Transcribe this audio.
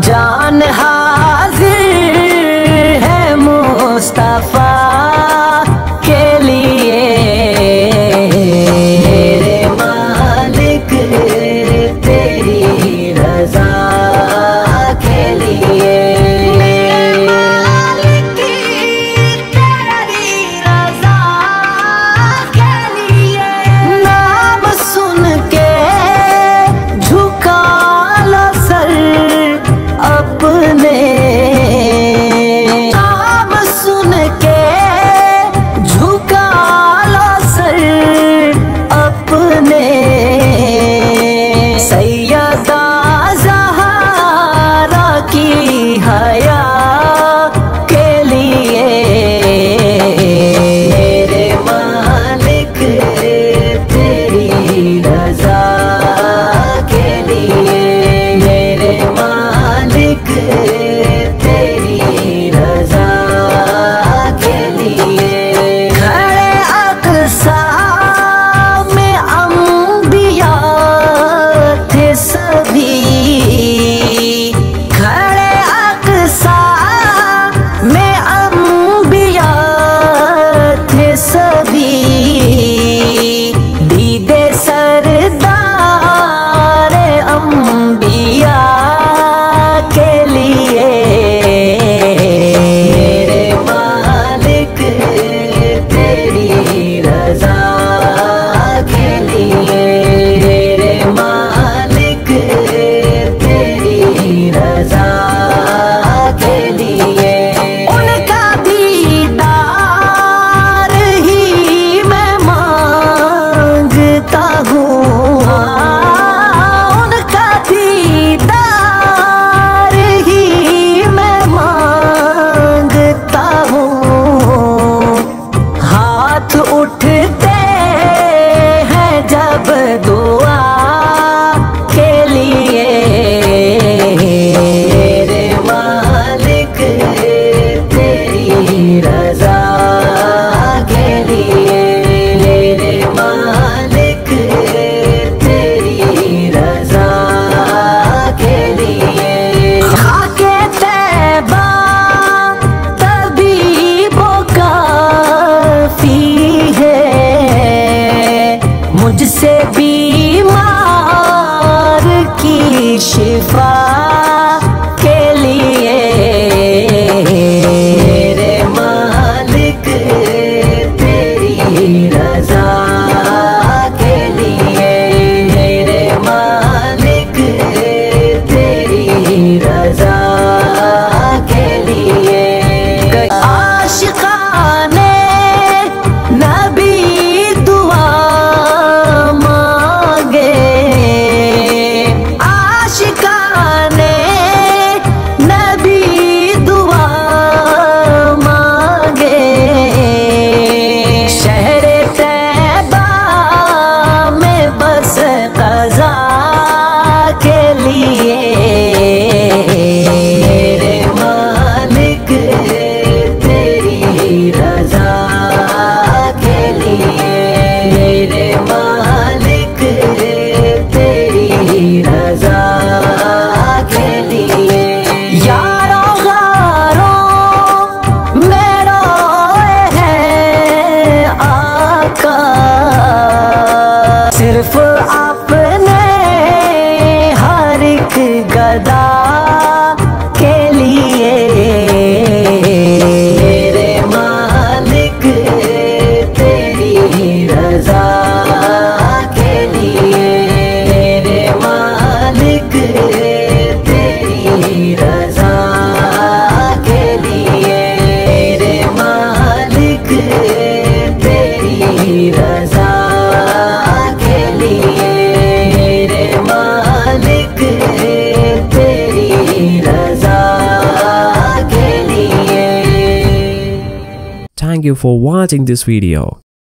जान हाजिर है मुस्तफा के लिए, मेरे मालिक तेरी रजा के लिए, मेरे मालिक तेरी रजा के लिए। नाम सुन के झुका लो सर अपने, नाम सुन के झुका लो सर अपने। सैयदा ज़हरा की हया के लिए, मेरे मालिक तेरी रजा के लिए, मेरे मालिक तेरी रजा के लिए। खड़े अक़सा में अंबिया थे सभी, खड़े अक़सा में अंबिया थे सभी। दीदे सरदार अंबिया के लिए, मेरे मालिक तेरी रजा के लिए, मेरे मालिक तेरी रजा के लिए। उनका दीदार ही मैं मांगता हूँ, उनका दीदार ही मैं मांगता हूँ। हाथ उठते हैं जब दुआ के लिए, मेरे मालिक तेरी रजा के लिए, मेरे मालिक तेरी रजा के लिए। खाके तैबा तबीबों का फी है, मुझसे बीमार की शिफा के लिए, मेरे मालिक तेरी रजा के लिए, मेरे मालिक तेरी रजा के लिए। आशिकाने नबी दुआ मांगे, आशिकाने नबी दुआ मांगे। शहरे तैबा में बस क़ज़ा के लिए, मेरे मालिक तेरी रजा के लिए, मेरे मालिक तेरी रजा के लिए। यारों गारों में रोए हैं आका, सिर्फ अपने हर एक गदा के लिए, मेरे मालिक तेरी रजा के लिए, मेरे मालिक तेरी रजा के लिए, मेरे मालिक तेरी रजा के लिए, मेरे मालिक तेरी रजा के लिए। Thank you for watching this video.